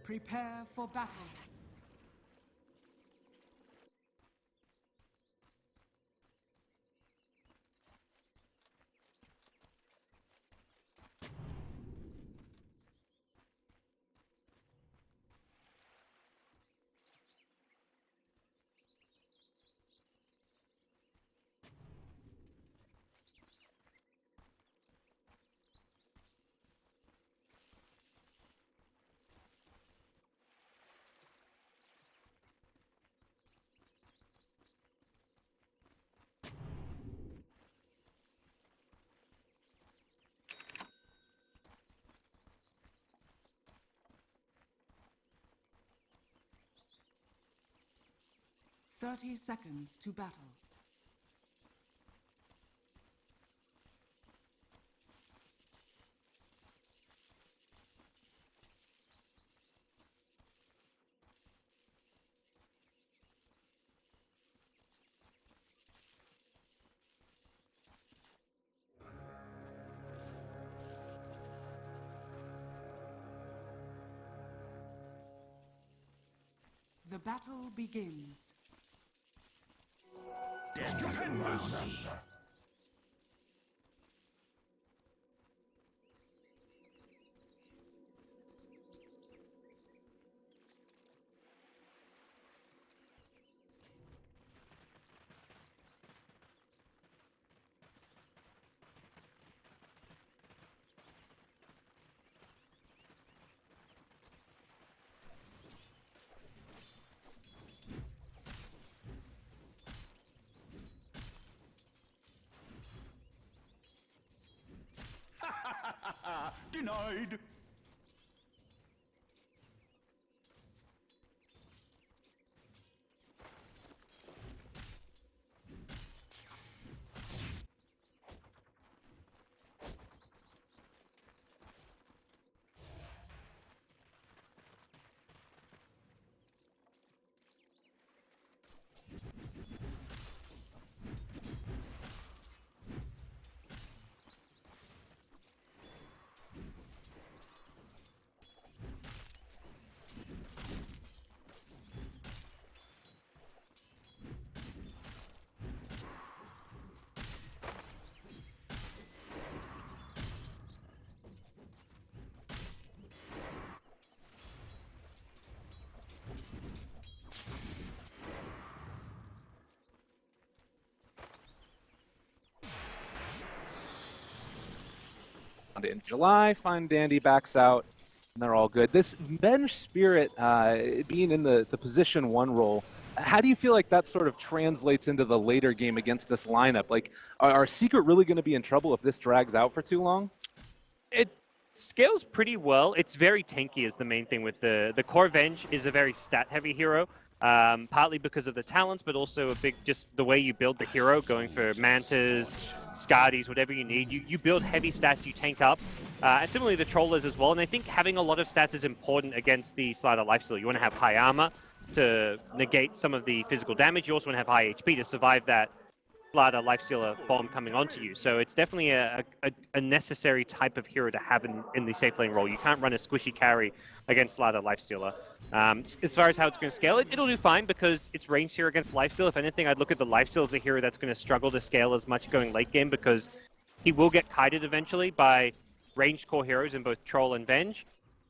Prepare for battle. "30 seconds to battle. The battle begins. Death and mercy. Denied. In July, Fine Dandy backs out, and they're all good. This Bench Spirit being in the position 1 role, how do you feel like that sort of translates into the later game against this lineup? Like, are Secret really going to be in trouble if this drags out for too long? It scales pretty well. It's very tanky is the main thing with the core Venge is a very stat-heavy hero, partly because of the talents, but also a big just the way you build the hero, going for Mantas, Scardies, whatever you need. You build heavy stats, you tank up. And similarly, the Trollers as well. And I think having a lot of stats is important against the Slider Lifesteal. You want to have high armor to negate some of the physical damage. You also want to have high HP to survive that Slider Lifestealer bomb coming onto you. So it's definitely a necessary type of hero to have in the safe lane role. You can't run a squishy carry against Slider Lifestealer. As far as how it's going to scale, it'll do fine because it's ranged here against Lifesteal. If anything, I'd look at the Lifesteal as a hero that's going to struggle to scale as much going late game because he will get kited eventually by ranged core heroes in both Troll and Venge.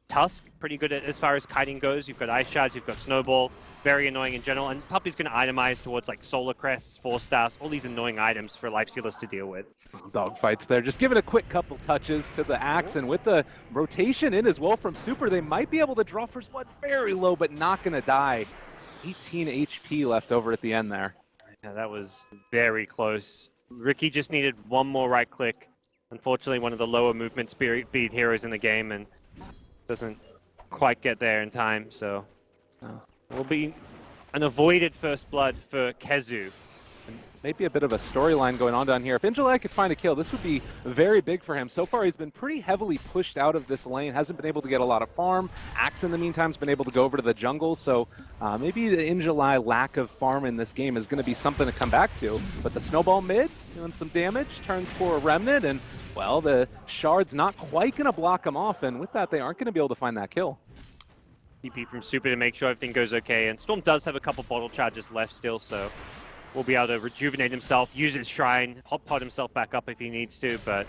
Tusk, pretty good as far as kiting goes. You've got Ice Shards, you've got Snowball, very annoying in general. And Puppey's going to itemize towards like Solar Crests, Force Staffs, all these annoying items for Lifestealers to deal with. Dogfights there. Just give it a quick couple touches to the Axe, and with the rotation in as well from Super, they might be able to draw First Blood very low, but not going to die. 18 HP left over at the end there. Yeah, that was very close. Ricky just needed one more right click. Unfortunately, one of the lower movement speed heroes in the game, and doesn't quite get there in time, so will be an avoided First Blood for Kezu. Maybe a bit of a storyline going on down here. If Injalai could find a kill, this would be very big for him. So far, he's been pretty heavily pushed out of this lane, hasn't been able to get a lot of farm. Axe, in the meantime, has been able to go over to the jungle, so maybe the Injalai lack of farm in this game is going to be something to come back to. But the Snowball mid, doing some damage, turns for a Remnant, and, well, the Shard's not quite going to block him off, and with that, they aren't going to be able to find that kill. TP from Super to make sure everything goes okay. And Storm does have a couple bottle charges left still, so will be able to rejuvenate himself, use his Shrine, hot pot himself back up if he needs to, but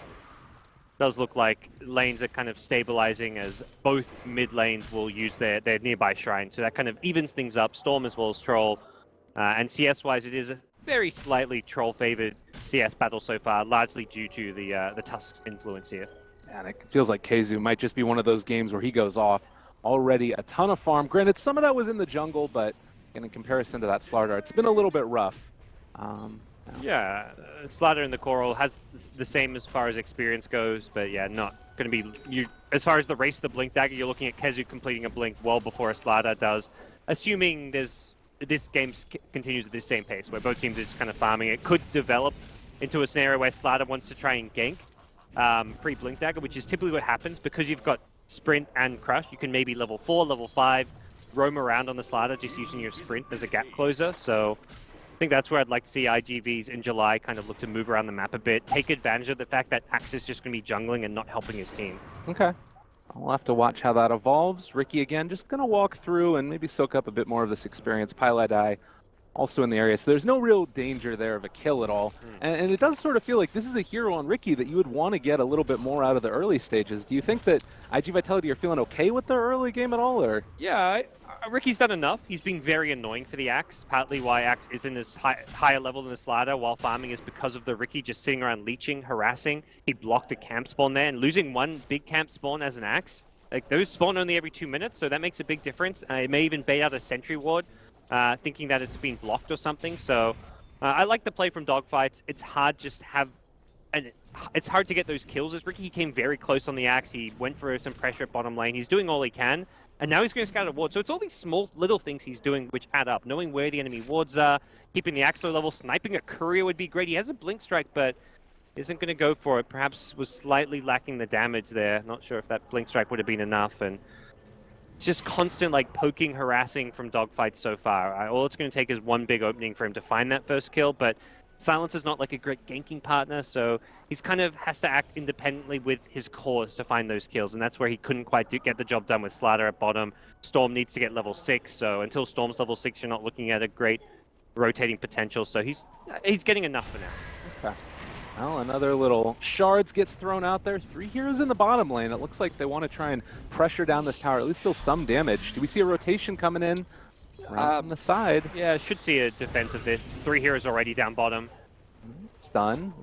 does look like lanes are kind of stabilizing as both mid lanes will use their nearby Shrine. So that kind of evens things up, Storm as well as Troll. And CS-wise, it is a very slightly Troll-favored CS battle so far, largely due to the Tusk's influence here. And it feels like KheZu might just be one of those games where he goes off. Already a ton of farm. Granted, some of that was in the jungle, but in comparison to that Slardar, it's been a little bit rough. Yeah, Slardar in the Coral has the same as far as experience goes, but yeah, not going to be... as far as the race of the Blink Dagger, you're looking at KheZu completing a Blink well before a Slardar does, assuming this game continues at this same pace, where both teams are just kind of farming. It could develop into a scenario where Slardar wants to try and gank pre-Blink Dagger, which is typically what happens because you've got Sprint and Crush. You can maybe level 4, level 5, roam around on the Slardar just using your Sprint as a gap closer, so... I think that's where I'd like to see IGVs in July kind of look to move around the map a bit, take advantage of the fact that Axe is just going to be jungling and not helping his team. Okay. We'll have to watch how that evolves. Ricky, again, just going to walk through and maybe soak up a bit more of this experience. Pieliedie also in the area, so there's no real danger there of a kill at all. And it does sort of feel like this is a hero on Ricky that you would want to get a little bit more out of the early stages. Do you think that IG Vitality are feeling okay with their early game at all, or? Yeah, Ricky's done enough. He's been very annoying for the Axe. Partly why Axe isn't as higher level than the Slardar while farming is because of the Ricky just sitting around leeching, harassing. He blocked a camp spawn there, and losing one big camp spawn as an Axe. Like, those spawn only every 2 minutes, so that makes a big difference. It may even bait out a sentry ward, thinking that it's been blocked or something. So I like the play from Dogfights. It's hard just to have... and it's hard to get those kills as Ricky. He came very close on the Axe. He went for some pressure at bottom lane. He's doing all he can. And now he's going to scout a ward. So it's all these small little things he's doing which add up. Knowing where the enemy wards are, keeping the Axe low level, sniping a courier would be great. He has a blink strike, but isn't going to go for it. Perhaps was slightly lacking the damage there. Not sure if that blink strike would have been enough. And it's just constant like poking, harassing from Dogfight so far. All it's going to take is one big opening for him to find that first kill, but Silence is not like a great ganking partner, so he's kind of has to act independently with his cores to find those kills, and that's where he couldn't quite get the job done with Slardar at bottom. Storm needs to get level 6, so until Storm's level 6, you're not looking at a great rotating potential, so he's getting enough for now. Okay. Well, another little shards gets thrown out there. 3 heroes in the bottom lane. It looks like they want to try and pressure down this tower, at least deal some damage. Do we see a rotation coming in on the side? Yeah, should see a defense of this. 3 heroes already down bottom. Stun.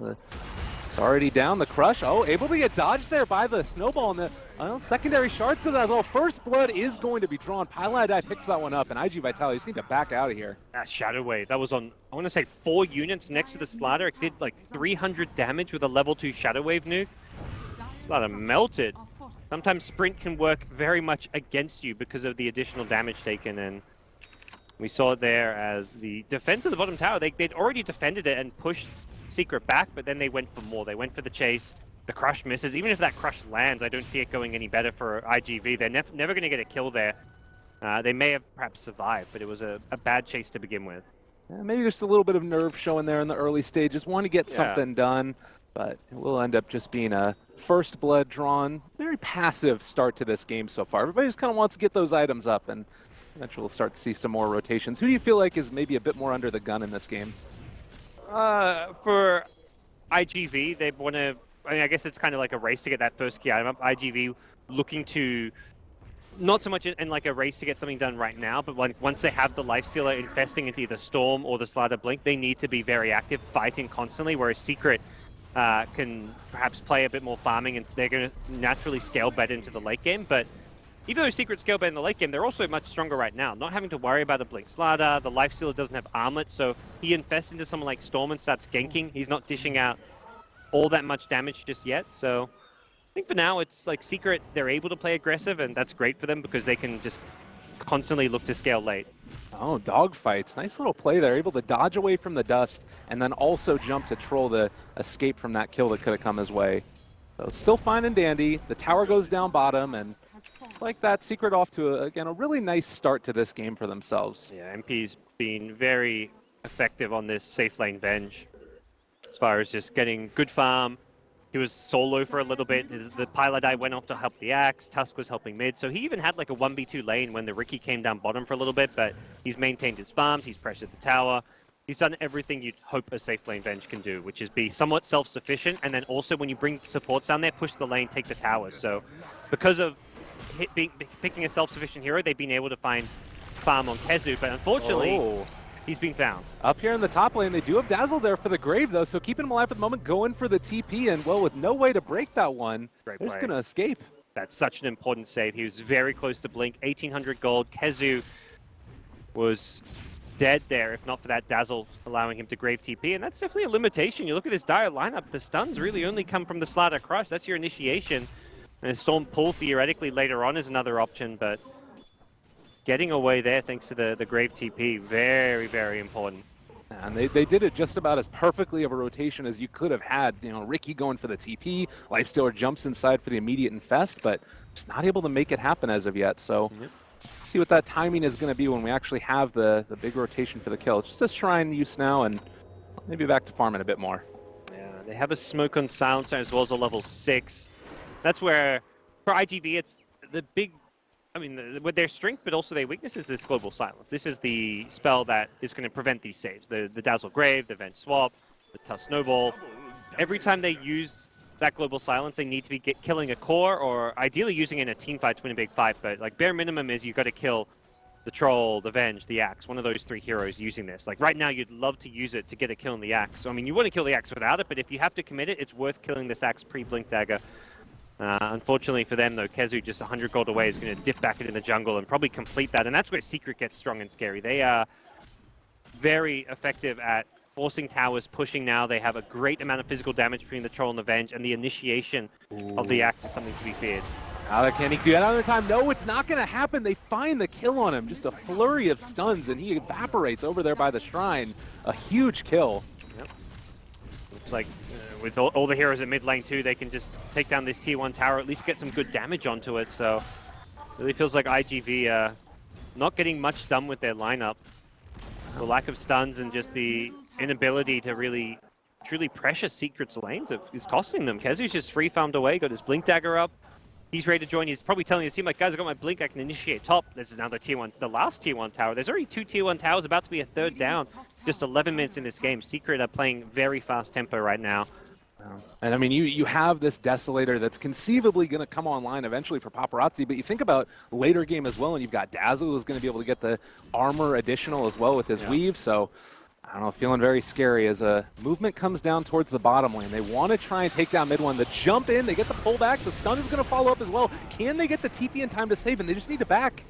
It's already down. The Crush. Oh, able to get dodged there by the snowball. And the secondary shards goes out as well. First blood is going to be drawn. Pieliedie picks that one up, and IG Vitality just need to back out of here. That Shadow Wave, that was on, I want to say 4 units next to the Slardar. It did like 300 damage with a level 2 Shadow Wave nuke. Slardar melted. Sometimes Sprint can work very much against you because of the additional damage taken, and we saw it there as the defense of the bottom tower. They'd already defended it and pushed Secret back, but then they went for more. They went for the chase. The Crush misses. Even if that Crush lands, I don't see it going any better for IGV. They're never going to get a kill there. They may have perhaps survived, but it was a bad chase to begin with. Yeah, maybe just a little bit of nerve showing there in the early stages. Want to get something done, but it will end up just being a first blood drawn. Very passive start to this game so far. Everybody just kind of wants to get those items up, and eventually we'll start to see some more rotations. Who do you feel like is maybe a bit more under the gun in this game? For IGV, they want to... I mean, I guess it's kind of like a race to get that first key item up. IGV looking to... Not so much in like a race to get something done right now, but once they have the Lifestealer infesting into either Storm or the Slardar Blink, they need to be very active, fighting constantly, whereas Secret can perhaps play a bit more farming, and they're going to naturally scale better into the late game. But even though Secret scale better in the late game, they're also much stronger right now. Not having to worry about a Blink Slardar, the Lifestealer doesn't have armlet, so if he infests into someone like Storm and starts ganking, he's not dishing out all that much damage just yet. So I think for now it's like Secret, they're able to play aggressive, and that's great for them because they can just constantly look to scale late. Oh, Dogfights. Nice little play there. Able to dodge away from the dust and then also jump to troll the escape from that kill that could have come his way. So still fine and dandy. The tower goes down bottom, and like that, Secret off to, again, a really nice start to this game for themselves. Yeah, MP's been very effective on this safe lane Venge. As far as just getting good farm, He was solo for a little bit. The Piladai went off to help the Axe. Tusk was helping mid. So he even had like a 1v2 lane when the Riki came down bottom for a little bit, but he's maintained his farm. He's pressured the tower. He's done everything you'd hope a safe lane Venge can do, which is be somewhat self-sufficient, and then also when you bring supports down there, push the lane, take the towers. So because of picking a self-sufficient hero, they've been able to find farm on KheZu, but unfortunately, he's been found. Up here in the top lane, they do have Dazzle there for the Grave, though, so keeping him alive for the moment, going for the TP, and, well, with no way to break that one, Great they're just play. going to escape. That's such an important save. He was very close to blink. 1,800 gold. KheZu was dead there, if not for that Dazzle allowing him to Grave TP, and that's definitely a limitation. You look at his dire lineup, the stuns really only come from the Slaughter Crush. That's your initiation. And a Storm Pull theoretically later on is another option, but getting away there thanks to the Grave TP, very, very important. And they did it just about as perfectly of a rotation as you could have had. You know, Riki going for the TP, Lifestealer jumps inside for the immediate infest, but just not able to make it happen as of yet. So see what that timing is going to be when we actually have the big rotation for the kill. Just a Shrine use now, and maybe back to farming a bit more. Yeah, they have a Smoke on Silencer as well as a level 6. That's where, for IGV, it's the big... I mean, with their strength, but also their weakness is this Global Silence. This is the spell that is going to prevent these saves. The Dazzle Grave, the Venge Swap, the Tusk Snowball. Every time they use that Global Silence, they need to be killing a core, or ideally using it in a team fight to win a big fight. But like bare minimum is you got to kill the Troll, the Venge, the Axe, one of those 3 heroes using this. Like right now, you'd love to use it to get a kill on the Axe. So I mean, you want to kill the Axe without it, but if you have to commit it, it's worth killing this Axe pre-Blink Dagger. Unfortunately for them, though, KheZu just 100 gold away is going to dip back into the jungle and probably complete that. And that's where Secret gets strong and scary. They are very effective at forcing towers, pushing now. They have a great amount of physical damage between the Troll and the Venge, and the initiation of the Axe is something to be feared. Can he do that another time? No, it's not going to happen. They find the kill on him. Just a flurry of stuns, and he evaporates over there by the Shrine. A huge kill. Yep. Looks like with all the heroes at mid lane too, they can just take down this tier 1 tower, at least get some good damage onto it. So really feels like IGV not getting much done with their lineup. The lack of stuns and just the inability to really truly pressure Secret's lanes is costing them. KheZu's just free farmed away, got his Blink Dagger up. He's ready to join. He's probably telling his team, like, guys, I got my Blink, I can initiate top. This is now the tier 1, the last tier 1 tower. There's already 2 tier 1 towers, about to be a 3rd down. Just 11 minutes in this game. Secret are playing very fast tempo right now. And I mean, you have this Desolator that's conceivably going to come online eventually for Paparazzi, but you think about later game as well, and you've got Dazzle who's going to be able to get the armor additional as well with his weave. So I don't know, feeling very scary as a movement comes down towards the bottom lane. They want to try and take down mid one. The jump in, they get the pullback. The stun is going to follow up as well. Can they get the TP in time to save? And they just need to back.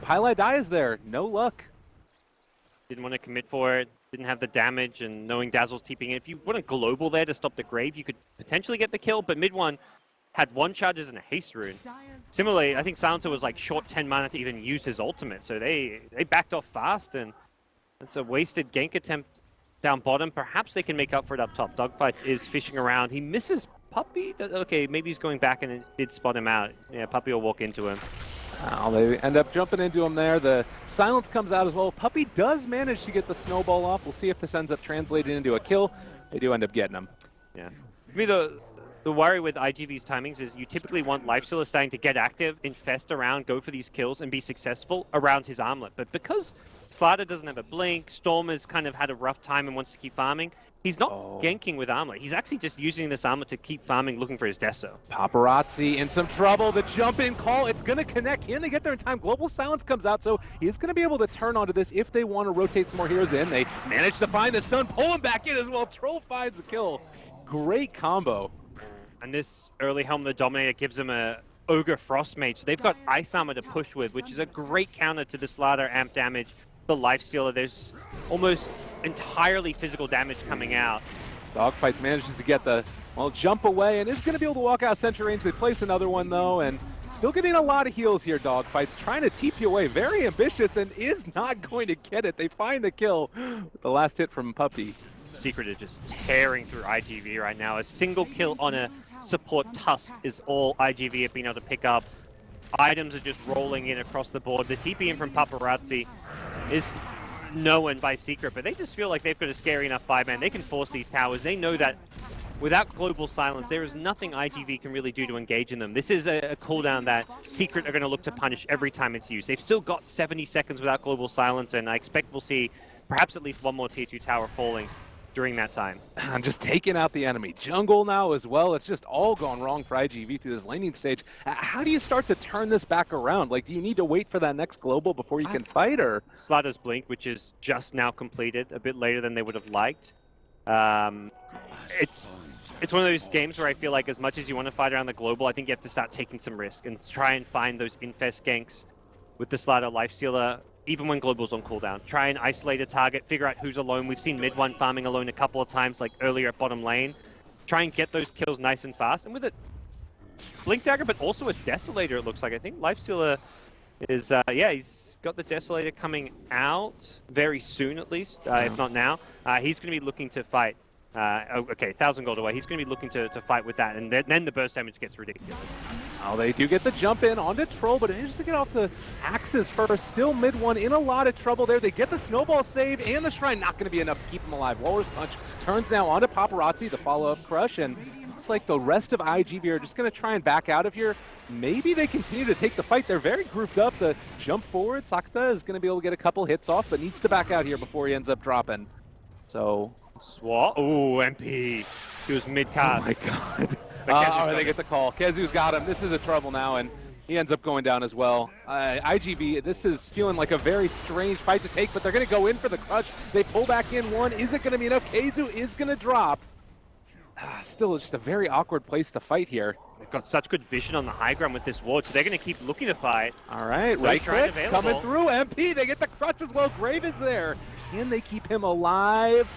Piladai is there. No luck. Didn't want to commit for it. Didn't have the damage, and knowing Dazzle's TPing in. If you want a global there to stop the Grave, you could potentially get the kill, but mid one had 1 charges and a haste rune. Similarly, I think Silencer was like short 10 mana to even use his ultimate, so they backed off fast, and it's a wasted gank attempt down bottom. Perhaps they can make up for it up top. Dogfights is fishing around. He misses Puppey. Okay, maybe he's going back and it did spot him out. Yeah, Puppey will walk into him. Oh, they end up jumping into him there. The silence comes out as well. Puppey does manage to get the snowball off. We'll see if this ends up translating into a kill. They do end up getting him. Yeah. For me, the worry with IGV's timings is you typically want Lifestealer staying to get active, infest around, go for these kills, and be successful around his armlet. But because Slaughter doesn't have a blink, Storm has kind of had a rough time and wants to keep farming, he's not ganking with armlet. He's actually just using this armlet to keep farming, looking for his Deso. Paparazzi in some trouble. The jump in call, it's going to connect. Can they get there in time? Global Silence comes out, so he's going to be able to turn onto this if they want to rotate some more heroes in. They manage to find the stun, pull him back in as well. Troll finds the kill. Great combo. And this early Helm of the Dominator gives them a Ogre Frostmage. So they've got Ice Armor to push with, which is a great counter to the Slaughter amp damage. The Lifestealer, there's almost entirely physical damage coming out. Dogfights manages to get the, jump away and is going to be able to walk out center range. They place another one though, and still getting a lot of heals here, Dogfights. Trying to TP away, very ambitious, and is not going to get it. They find the kill with the last hit from Puppey. Secret is just tearing through IGV right now. A single kill on a support Tusk is all IGV have been able to pick up. Items are just rolling in across the board. The TP in from Paparazzi is known by Secret, but they just feel like they've got a scary enough 5-man. They can force these towers. They know that without Global Silence, there is nothing IGV can really do to engage in them. This is a cooldown that Secret are going to look to punish every time it's used. They've still got 70 seconds without Global Silence, and I expect we'll see perhaps at least one more tier 2 tower falling during that time. I'm just taking out the enemy jungle now as well. It's just all gone wrong for IGV through this laning stage. How do you start to turn this back around? Like, do you need to wait for that next global before you can fight, or? Slaughter's Blink, which is just now completed, a bit later than they would have liked. It's one of those games where I feel like as much as you want to fight around the global, I think you have to start taking some risk and try and find those infest ganks with the Slaughter Lifestealer, even when global's on cooldown. Try and isolate a target, figure out who's alone. We've seen mid one farming alone a couple of times, like earlier at bottom lane. Try and get those kills nice and fast. And with a Blink Dagger, but also a Desolator, it looks like. I think Lifestealer is, yeah, he's got the Desolator coming out very soon at least, if not now. He's going to be looking to fight. Okay, 1,000 gold away. He's going to be looking to fight with that, and then the burst damage gets ridiculous. Oh, they do get the jump in onto Troll, but manages to get off the axes first. Still mid one in a lot of trouble there. They get the snowball save, and the shrine not going to be enough to keep him alive. Walrus Punch turns now onto Paparazzi, the follow-up crush, and looks like the rest of IGV are just going to try and back out of here. Maybe they continue to take the fight. They're very grouped up. The jump forward, Sakta is going to be able to get a couple hits off, but needs to back out here before he ends up dropping. So... Swat. Oh, MP. He was mid-cast. Oh my god. All right, they get the call. Kezu's got him. This is a trouble now, and he ends up going down as well. IGV, this is feeling like a very strange fight to take, but they're going to go in for the crush. They pull back in one. Is it going to be enough? Kezu is going to drop. Still just a very awkward place to fight here. They've got such good vision on the high ground with this ward, so they're going to keep looking to fight. All right, right clicks coming through. MP, they get the crush as well. Grave is there. Can they keep him alive?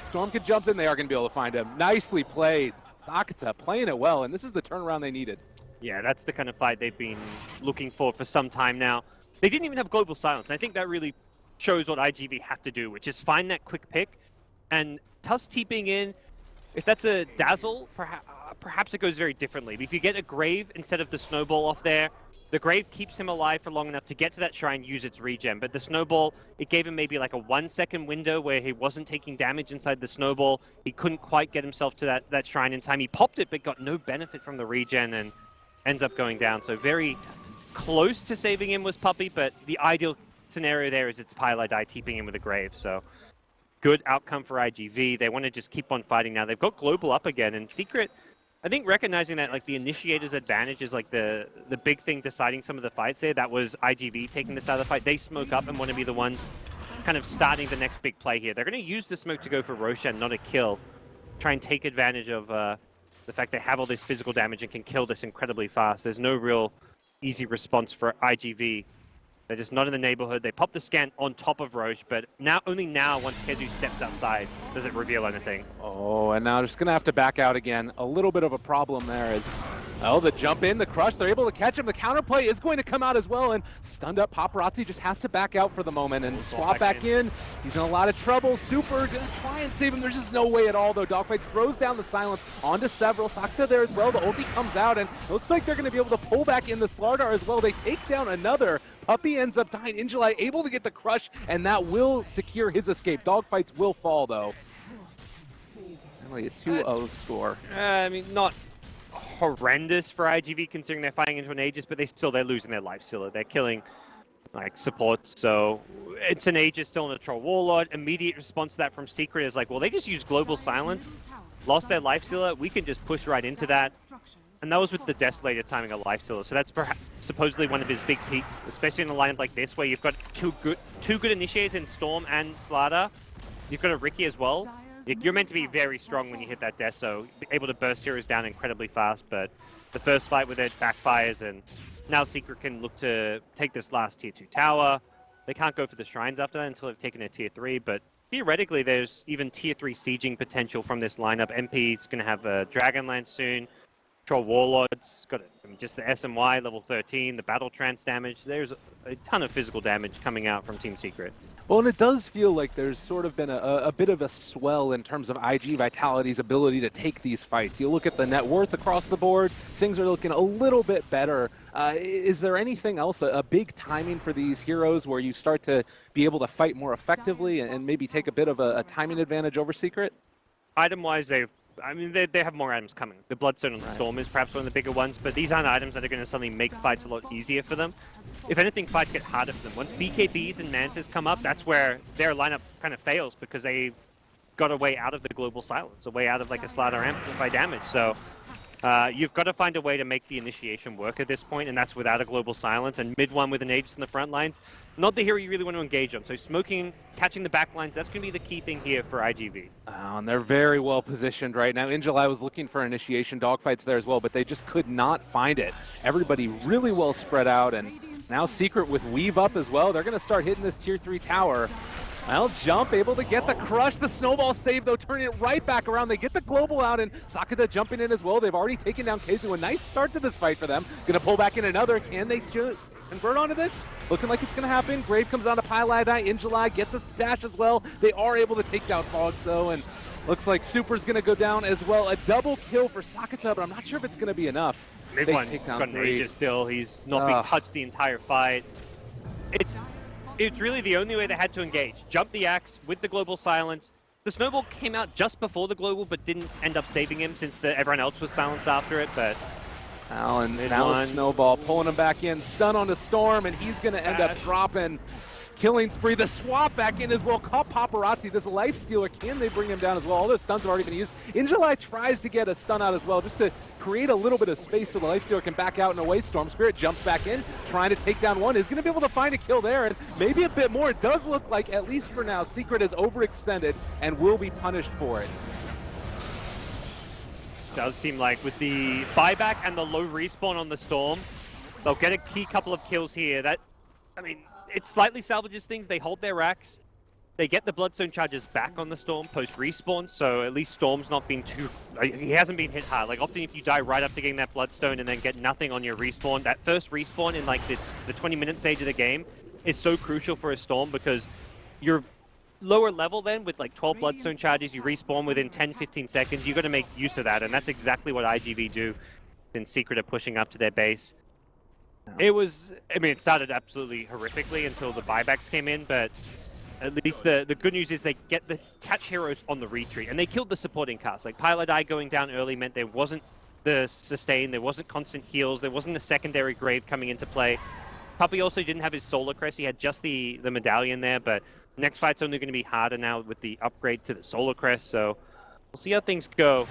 Stormkid jumps in. They are going to be able to find him. Nicely played. Akita playing it well, and this is the turnaround they needed. Yeah, that's the kind of fight they've been looking for some time now. They didn't even have Global Silence. I think that really shows what IGV have to do, which is find that quick pick. And Tusk TPing in, if that's a Dazzle, perhaps it goes very differently. But if you get a Grave instead of the Snowball off there, the Grave keeps him alive for long enough to get to that shrine, use its regen. But the Snowball, it gave him maybe like a 1 second window where he wasn't taking damage inside the Snowball. He couldn't quite get himself to that shrine in time. He popped it, but got no benefit from the regen and ends up going down. So very close to saving him was Puppey, but the ideal scenario there is it's Pylai Die TPing him with a Grave. So good outcome for IGV. They want to just keep on fighting now. They've got Global up again, and Secret, I think recognizing that like the Initiator's advantage is like the big thing deciding some of the fights there. That was IGV taking this out of the fight. They smoke up and want to be the ones kind of starting the next big play here. They're going to use the smoke to go for Roshan, not a kill. Try and take advantage of the fact they have all this physical damage and can kill this incredibly fast. There's no real easy response for IGV. They're just not in the neighborhood. They pop the scan on top of Roche, but only now, once Kezu steps outside, does it reveal anything. Oh, and now just going to have to back out again. A little bit of a problem there is, oh, the jump in, the crush, they're able to catch him. The counterplay is going to come out as well, and stunned up Paparazzi just has to back out for the moment and swap back in. He's in a lot of trouble. Super going to try and save him. There's just no way at all, though. Dogfights throws down the silence onto several. Sakta there as well. The ulti comes out, and it looks like they're going to be able to pull back in the Slardar as well. They take down another. Puppey ends up dying. Injali able to get the crush, and that will secure his escape. Dogfights will fall, though. Only a 2-0 score. I mean, not horrendous for IGV considering they're fighting into an Aegis, but they're losing their Lifestealer. They're killing like supports, so it's an Aegis still in the Troll Warlord. Immediate response to that from Secret is like, well, they just used Global Silence, lost their Lifestealer. We can just push right into that. And that was with the Desolator timing a Lifestealer, so that's perhaps supposedly one of his big peaks, especially in a lineup like this where you've got two good initiators in Storm and Slaughter. You've got a Riki as well. You're meant to be very strong when you hit that Deso, able to burst heroes down incredibly fast, but the first fight with it backfires, and now Secret can look to take this last tier 2 tower. They can't go for the shrines after that until they've taken a tier 3, but theoretically there's even tier 3 sieging potential from this lineup. MP's going to have a Dragonlance soon. Troll Warlords, got just the SMY level 13, the Battle Trance damage. There's a ton of physical damage coming out from Team Secret. Well, and it does feel like there's sort of been a bit of a swell in terms of IG Vitality's ability to take these fights. You look at the net worth across the board, things are looking a little bit better. Is there anything else, a big timing for these heroes where you start to be able to fight more effectively and maybe take a bit of a timing advantage over Secret? Item-wise, they've I mean, they have more items coming. The Bloodstone on the Storm is perhaps one of the bigger ones, but these aren't items that are going to suddenly make fights a lot easier for them. If anything, fights get harder for them. Once BKBs and Mantas come up, that's where their lineup kind of fails because they got a way out of the global silence, a way out of like a Slaughter Amplify damage. So you've got to find a way to make the initiation work at this point, and that's without a global silence. And mid one with an Aegis in the front lines, not the hero you really want to engage on. So smoking, catching the back lines, that's going to be the key thing here for IGV. And they're very well positioned right now. Injuly was looking for initiation dogfights there as well, but they just could not find it. Everybody really well spread out, and now Secret with Weave up as well. They're going to start hitting this tier 3 tower. Well, Jump able to get the crush, the snowball save though, turning it right back around. They get the global out, and Sakata jumping in as well. They've already taken down Keizu. A nice start to this fight for them. Gonna pull back in another. Can they just convert onto this? Looking like it's gonna happen. Grave comes on to Pylai, Injuly gets a dash as well. They are able to take down Fogs though, and looks like Super's gonna go down as well. A double kill for Sakata, but I'm not sure if it's gonna be enough. Mid one's got an Aegis still. He's not being touched the entire fight. It's really the only way they had to engage. Jump the axe with the global silence. The snowball came out just before the global, but didn't end up saving him since everyone else was silenced after it. But Alan, now a snowball pulling him back in, stun on the Storm, and he's going to end up dropping. Killing spree, the swap back in as well. Caught Paparazzi, this life stealer. Can they bring him down as well? All those stuns have already been used. Injuly tries to get a stun out as well, just to create a little bit of space so the life stealer can back out and away. Storm Spirit jumps back in, trying to take down one. Is going to be able to find a kill there, and maybe a bit more. It does look like, at least for now, Secret is overextended and will be punished for it. Does seem like with the buyback and the low respawn on the Storm, they'll get a key couple of kills here. It slightly salvages things. They hold their racks. They get the Bloodstone charges back on the Storm post-respawn, so at least Storm's not been too... He hasn't been hit hard. Like, often if you die right after getting that Bloodstone and then get nothing on your respawn, that first respawn in, like, the 20-minute stage of the game is so crucial for a Storm because you're lower level then with, like, 12 Bloodstone charges, you respawn within 10-15 seconds. You've got to make use of that, and that's exactly what IGV do in Secret of pushing up to their base. It started absolutely horrifically until the buybacks came in, but at least the good news is they get the catch heroes on the retreat, and they killed the supporting cast. Like, Pylai going down early meant there wasn't the sustain, there wasn't constant heals, there wasn't a secondary grave coming into play. Puppey also didn't have his Solar Crest, he had just the medallion there, but next fight's only going to be harder now with the upgrade to the Solar Crest, so we'll see how things go.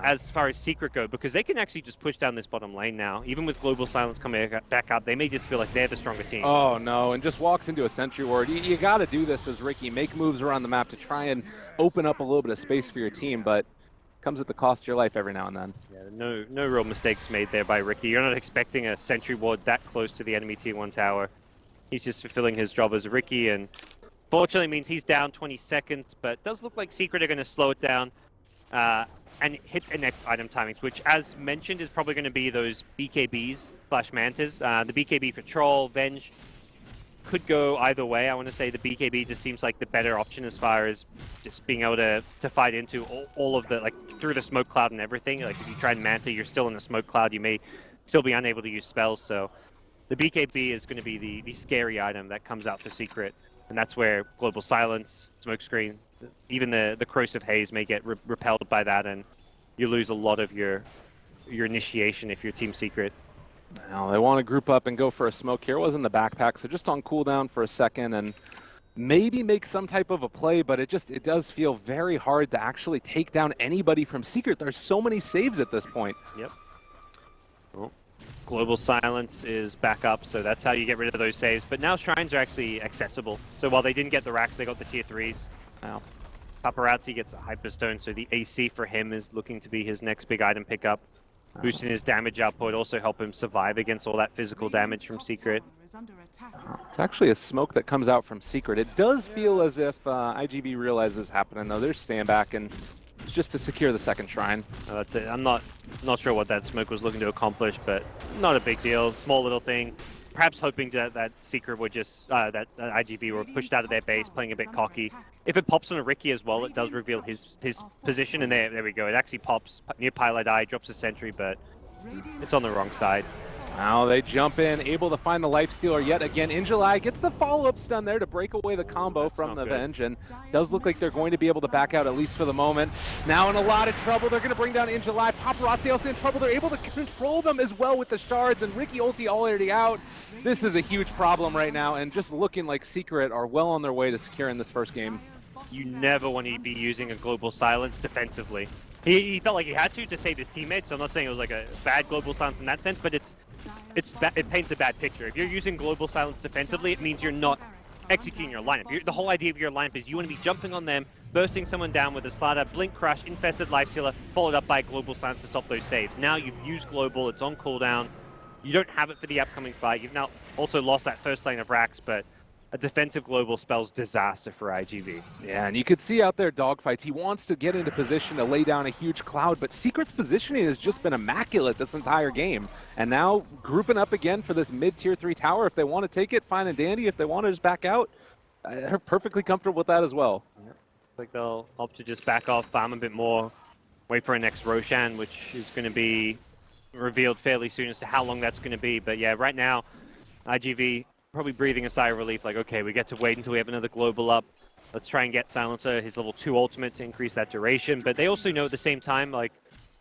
As far as Secret go, because they can actually just push down this bottom lane now. Even with Global Silence coming back up, they may just feel like they're the stronger team. Oh no, and just walks into a Sentry Ward. You got to do this as Riki. Make moves around the map to try and open up a little bit of space for your team, but comes at the cost of your life every now and then. Yeah, no real mistakes made there by Riki. You're not expecting a Sentry Ward that close to the enemy Tier 1 tower. He's just fulfilling his job as Riki, and fortunately means he's down 20 seconds, but it does look like Secret are going to slow it down. And hit the next item timings, which, as mentioned, is probably going to be those BKBs/Mantas. The BKB for Troll, Venge, could go either way. I want to say the BKB just seems like the better option as far as just being able to fight into all of the, like, through the smoke cloud and everything. Like, if you try and Manta, you're still in the smoke cloud. You may still be unable to use spells. So the BKB is going to be the scary item that comes out for Secret. And that's where Global Silence, Smokescreen, even the Corrosive Haze may get repelled by that, and you lose a lot of your initiation if you're Team Secret. Now they want to group up and go for a smoke here. It was in the backpack, so just on cooldown for a second and maybe make some type of a play, but it does feel very hard to actually take down anybody from Secret. There's so many saves at this point. Yep. Well, Global Silence is back up, so that's how you get rid of those saves. But now Shrines are actually accessible. So while they didn't get the racks, they got the Tier 3s. Now, Paparazzi gets a Hyperstone, so the AC for him is looking to be his next big item pickup. Boosting his damage output, also help him survive against all that physical damage from Secret. It's actually a smoke that comes out from Secret. It does feel as if IGV realizes this happening, though. They're staying back, and it's just to secure the second shrine. That's it. I'm not sure what that smoke was looking to accomplish, but not a big deal. Small little thing. Perhaps hoping that Secret would just, that IGV were pushed out of their base, playing a bit cocky. If it pops on a Riki as well, it does reveal his position, and there we go. It actually pops near Pylai, drops a sentry, but it's on the wrong side. Now they jump in, able to find the Lifestealer yet again. Injuly gets the follow-up stun there to break away the combo That's from not the good. Venge, and does look like they're going to be able to back out at least for the moment. Now in a lot of trouble, they're going to bring down Injuly. Paparazzi also in trouble. They're able to control them as well with the shards, and Ricky ulti already out. This is a huge problem right now, and just looking like Secret are well on their way to securing this first game. You never want to be using a global silence defensively. He felt like he had to save his teammates, so I'm not saying it was like a bad global silence in that sense, but it paints a bad picture. If you're using global silence defensively, it means you're not executing your lineup. The whole idea of your lineup is you want to be jumping on them, bursting someone down with a slider, blink crush, infested lifestealer, followed up by global silence to stop those saves. Now you've used global, it's on cooldown. You don't have it for the upcoming fight. You've now also lost that first lane of Rax, but a defensive global spells disaster for IGV. Yeah, and you could see out there dogfights. He wants to get into position to lay down a huge cloud, but Secret's positioning has just been immaculate this entire game. And now grouping up again for this mid-tier 3 tower. If they want to take it, fine and dandy. If they want to just back out, they're perfectly comfortable with that as well. Like they'll opt to just back off, farm a bit more, wait for a next Roshan, which is going to be revealed fairly soon as to how long that's going to be. But yeah, right now, IGV probably breathing a sigh of relief, like, okay, we get to wait until we have another global up. Let's try and get Silencer his level 2 ultimate to increase that duration. But they also know at the same time, like,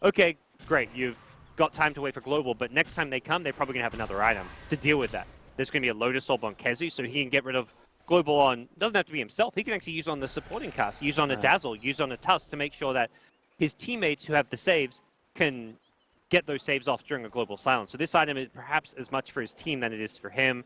okay, great, you've got time to wait for global, but next time they come, they're probably going to have another item to deal with that. There's going to be a Lotus Orb on Kezi, so he can get rid of global on, doesn't have to be himself, he can actually use on the supporting cast, use on a Dazzle, use on a Tusk to make sure that his teammates who have the saves can get those saves off during a global silence. So this item is perhaps as much for his team than it is for him.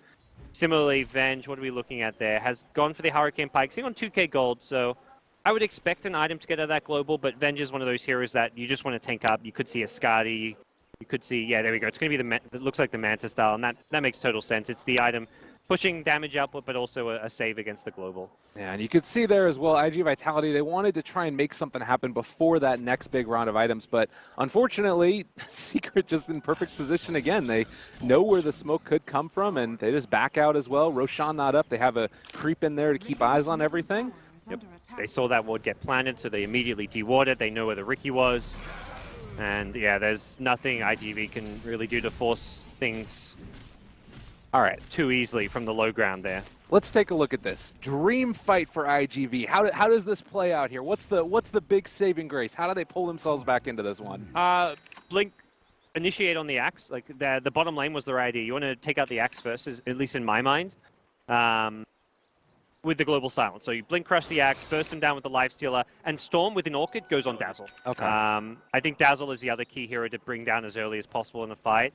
Similarly, Venge, what are we looking at there? Has gone for the Hurricane Pike, sitting on 2k gold, so I would expect an item to get out of that global, but Venge is one of those heroes that you just want to tank up. You could see a Skadi, you could see, yeah, there we go. It's going to be it looks like the Manta style, and that makes total sense. It's the item pushing damage output, but also a save against the global. Yeah, and you could see there as well, IG Vitality, they wanted to try and make something happen before that next big round of items, but unfortunately, Secret just in perfect position again. They know where the smoke could come from, and they just back out as well. Roshan not up. They have a creep in there to keep eyes on everything. Yep. They saw that ward get planted, so they immediately dewarded. They know where the Ricky was. And yeah, there's nothing IGV can really do to force things All right, too easily from the low ground there. let's take a look at this. Dream fight for IGV. How does this play out here? What's the big saving grace? How do they pull themselves back into this one? Blink, initiate on the Axe. Like the bottom lane was the right idea. You want to take out the Axe first, at least in my mind, with the global silence. So you blink crush the Axe, burst him down with the Lifestealer, and Storm with an Orchid goes on Dazzle. Okay. I think Dazzle is the other key hero to bring down as early as possible in the fight.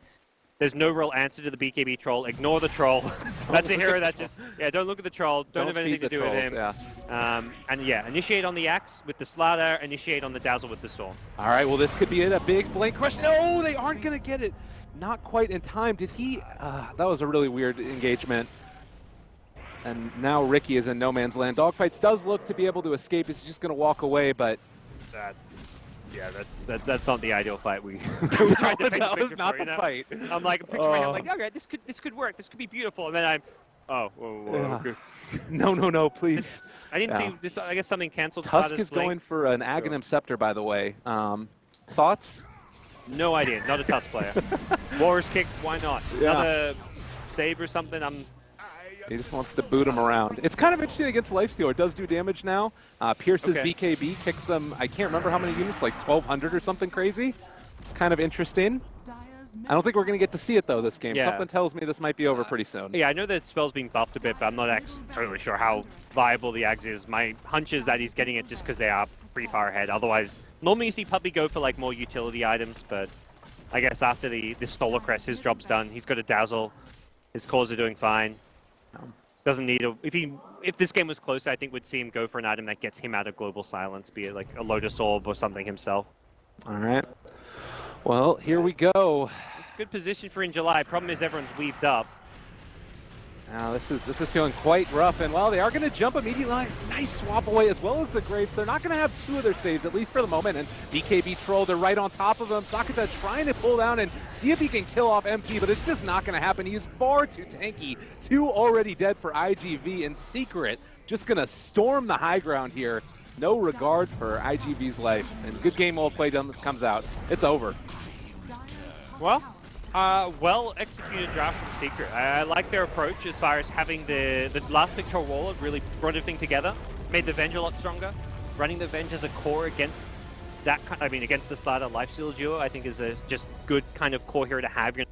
There's no real answer to the BKB troll. Ignore the troll. That's a hero that just, yeah, don't look at the troll. Don't have anything to do with him. Yeah. And yeah, initiate on the Axe with the Slider, initiate on the Dazzle with the Storm. All right, well, this could be it. A big blink crush. No, they aren't going to get it. Not quite in time. Did he? That was a really weird engagement. And now Ricky is in no man's land. Dogfights does look to be able to escape. He's just going to walk away, but That's not the ideal fight we that was not the fight. I'm like, picturing my head, I'm like, okay, this could work. This could be beautiful. And then I'm, whoa. Yeah. No, please. I didn't see this. I guess something canceled. Tusk Sliders is blink. going for an Aghanim Scepter, by the way. Thoughts? No idea. Not a Tusk player. Warriors kick. Why not? Yeah. Another save or something. He just wants to boot him around. It's kind of interesting against Lifestealer. It does do damage now. Pierce's Okay. BKB kicks them, I can't remember how many units, like 1,200 or something crazy. Kind of interesting. I don't think we're going to get to see it, though, this game. Yeah. Something tells me this might be over pretty soon. Yeah, I know that spell's being buffed a bit, but I'm not totally sure how viable the Ags is. My hunch is that he's getting it just because they are pretty far ahead. Otherwise, normally you see Puppy go for like more utility items, but I guess after the Stolar Crest, his job's done. He's got a Dazzle. His cores are doing fine. Doesn't need a... If this game was closer, I think we'd see him go for an item that gets him out of global silence, be it like a Lotus Orb or something himself. All right. Well, here we go. It's a good position for in July. Problem is everyone's weaved up. Now this is feeling quite rough, and well, they are going to jump immediately. Nice swap away as well as the Graves. They're not going to have two of their saves, at least for the moment, and BKB Troll, they're right on top of him. Sakata trying to pull down and see if he can kill off MP, but it's just not going to happen. He is far too tanky. Two already dead for IGV, and Secret just going to storm the high ground here. No regard for IGV's life, and good game well played comes out. It's over. Well, Well executed draft from Secret. I like their approach as far as having the last Victor Warlord really brought everything together, made the Venge a lot stronger. Running the Venge as a core against that, against the Slider Lifesteal duo, I think is a just good kind of core hero to have. You're